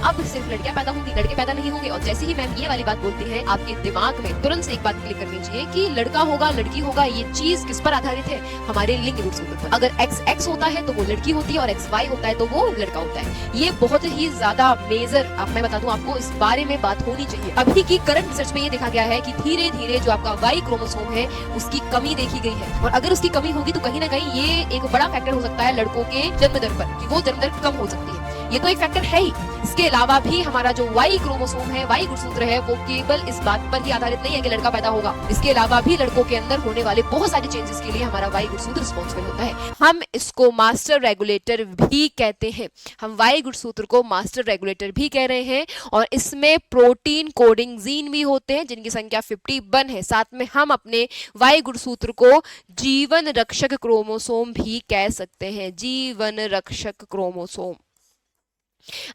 अब सिर्फ लड़कियां पैदा होंगी, लड़के पैदा नहीं होंगे। और जैसे ही मैम ये वाली बात बोलती है, आपके दिमाग में तुरंत से एक बात क्लिक करनी चाहिए कि लड़का होगा लड़की होगा, ये चीज किस पर आधारित है? हमारे लिंग गुणसूत्र पर। अगर XX होता है तो वो लड़की होती है और XY होता है तो वो लड़का होता है। ये बहुत ही ज्यादा मेजर, अब मैं बता दूं आपको, इस बारे में बात होनी चाहिए। अभी की करंट रिसर्च में ये देखा गया है कि धीरे धीरे जो आपका Y क्रोमोसोम है उसकी कमी देखी गई है, और अगर उसकी कमी होगी तो कहीं ना कहीं ये एक बड़ा फैक्टर हो सकता है लड़कों के जन्म दर पर, कि वो जन्म दर कम हो सकती है। ये तो एक फैक्टर है ही। इसके अलावा भी हमारा जो Y क्रोमोसोम है, Y गुणसूत्र है, वो केवल इस बात पर ही आधारित नहीं है कि लड़का पैदा होगा। इसके अलावा भी लड़कों के अंदर होने वाले बहुत सारे चेंजेस के लिए हमारा Y गुणसूत्र रिस्पॉन्सिबल होता है। हम इसको मास्टर रेगुलेटर भी कहते हैं। हम Y गुणसूत्र को मास्टर रेगुलेटर भी कह रहे हैं, और इसमें प्रोटीन कोडिंग जीन भी होते हैं जिनकी संख्या 51 है। साथ में हम अपने Y गुणसूत्र को जीवन रक्षक क्रोमोसोम भी कह सकते हैं। जीवन रक्षक क्रोमोसोम।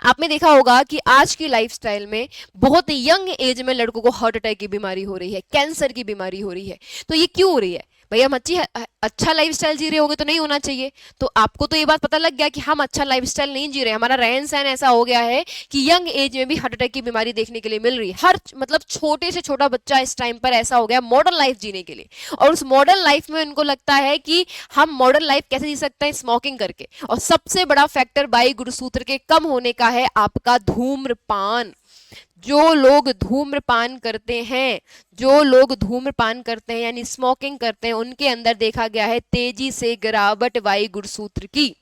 आपने देखा होगा कि आज की लाइफस्टाइल में बहुत यंग एज में लड़कों को हार्ट अटैक की बीमारी हो रही है, कैंसर की बीमारी हो रही है। तो ये क्यों हो रही है? भैया हम अच्छा लाइफस्टाइल जी रहे होगे तो नहीं होना चाहिए। तो आपको तो ये बात पता लग गया कि हम अच्छा लाइफस्टाइल नहीं जी रहे, हमारा रहन सहन ऐसा हो गया है कि यंग एज में भी हार्ट अटैक की बीमारी देखने के लिए मिल रही है। हर मतलब छोटे से छोटा बच्चा इस टाइम पर ऐसा हो गया मॉडर्न लाइफ जीने के लिए, और उस मॉडर्न लाइफ में उनको लगता है कि हम मॉडर्न लाइफ कैसे जी सकते हैं? स्मोकिंग करके। और सबसे बड़ा फैक्टर Y गुणसूत्र के कम होने का है आपका धूम्रपान। जो लोग धूम्रपान करते हैं, जो लोग धूम्रपान करते हैं यानी स्मोकिंग करते हैं, उनके अंदर देखा गया है तेजी से गिरावट Y गुणसूत्र की।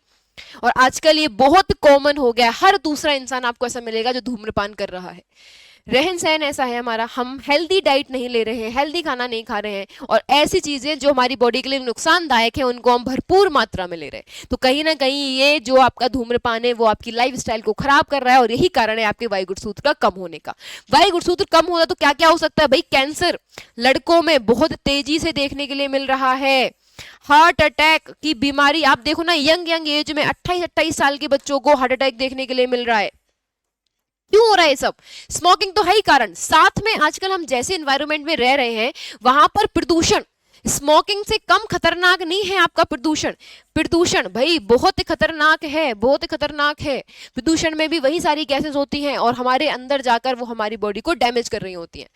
और आजकल ये बहुत कॉमन हो गया, हर दूसरा इंसान आपको ऐसा मिलेगा जो धूम्रपान कर रहा है। रहन सहन ऐसा है हमारा, हम हेल्दी डाइट नहीं ले रहे हैं, हेल्दी खाना नहीं खा रहे हैं, और ऐसी चीजें जो हमारी बॉडी के लिए नुकसानदायक है उनको हम भरपूर मात्रा में ले रहे हैं। तो कहीं ना कहीं ये जो आपका धूम्रपान है वो आपकी लाइफस्टाइल को खराब कर रहा है, और यही कारण है आपके Y गुणसूत्र का कम होने का। Y गुणसूत्र कम होगा तो क्या क्या हो सकता है भाई? कैंसर लड़कों में बहुत तेजी से देखने के लिए मिल रहा है। हार्ट अटैक की बीमारी आप देखो ना, यंग एज में 28-28 साल के बच्चों को हार्ट अटैक देखने के लिए मिल रहा है। क्यों हो रहा है सब? स्मोकिंग तो है ही कारण, साथ में आजकल हम जैसे एनवायरनमेंट में रह रहे हैं वहां पर प्रदूषण स्मोकिंग से कम खतरनाक नहीं है आपका प्रदूषण। प्रदूषण भाई बहुत खतरनाक है, बहुत खतरनाक है। प्रदूषण में भी वही सारी गैसेस होती हैं और हमारे अंदर जाकर वो हमारी बॉडी को डैमेज कर रही होती हैं।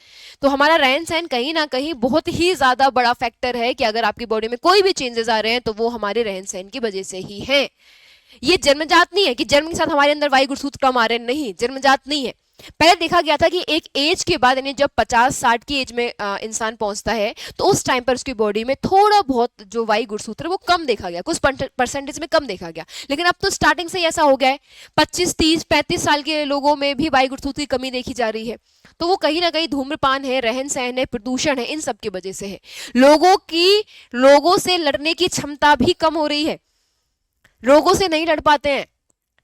तो हमारा रहन सहन कहीं ना कहीं बहुत ही ज्यादा बड़ा फैक्टर है कि अगर आपकी बॉडी में कोई भी चेंजेस आ रहे हैं तो वो हमारे रहन सहन की वजह से ही है। ये जन्मजात नहीं है कि जन्म के साथ हमारे अंदर Y गुणसूत्र कम आ रहे हैं, नहीं, जन्मजात नहीं है। पहले देखा गया था कि एक एज के बाद यानी जब 50-60 की एज में इंसान पहुंचता है तो उस टाइम पर उसकी बॉडी में थोड़ा बहुत जो Y गुणसूत्र वो कम देखा गया, कुछ परसेंटेज में कम देखा गया। लेकिन अब तो स्टार्टिंग से ही ऐसा हो गया है, 25, 30, 35 साल के लोगों में भी Y गुणसूत्र की कमी देखी जा रही है। तो वो कहीं ना कहीं धूम्रपान है, रहन सहन है, प्रदूषण है, इन सब की वजह से है। लोगों से लड़ने की क्षमता भी कम हो रही है, लोगों से नहीं लड़ पाते हैं।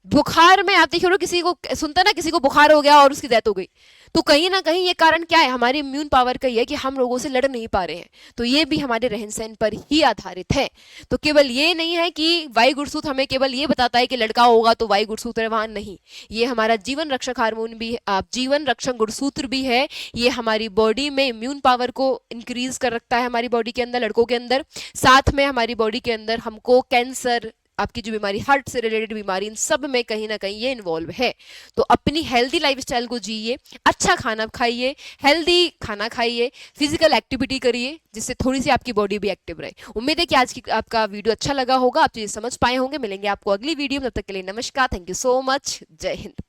बुखार में आते ही किसी को सुनता ना, किसी को बुखार हो गया और उसकी डेथ हो गई। तो कहीं ना कहीं ये कारण क्या है? हमारी इम्यून पावर का ये है कि हम लोगों से लड़ नहीं पा रहे हैं। तो ये भी हमारे रहन सहन पर ही आधारित है। तो केवल ये नहीं है कि Y गुणसूत्र हमें केवल ये बताता है कि लड़का होगा तो Y गुणसूत्र है, वहां नहीं। ये हमारा जीवन रक्षक हार्मोन भी, जीवन रक्षक गुणसूत्र भी है। ये हमारी बॉडी में इम्यून पावर को इंक्रीज कर रखता है हमारी बॉडी के अंदर, लड़कों के अंदर। साथ में हमारी बॉडी के अंदर हमको कैंसर, आपकी जो बीमारी, हार्ट से रिलेटेड बीमारी, इन सब में कहीं ना कहीं ये इन्वॉल्व है। तो अपनी हेल्दी लाइफस्टाइल को जिए, अच्छा खाना खाइए, हेल्दी खाना खाइए, फिजिकल एक्टिविटी करिए, जिससे थोड़ी सी आपकी बॉडी भी एक्टिव रहे। उम्मीद है कि आज की आपका वीडियो अच्छा लगा होगा, आप चीजें समझ पाए होंगे। मिलेंगे आपको अगली वीडियो में, तब तक के लिए नमस्कार, थैंक यू सो मच, जय हिंद।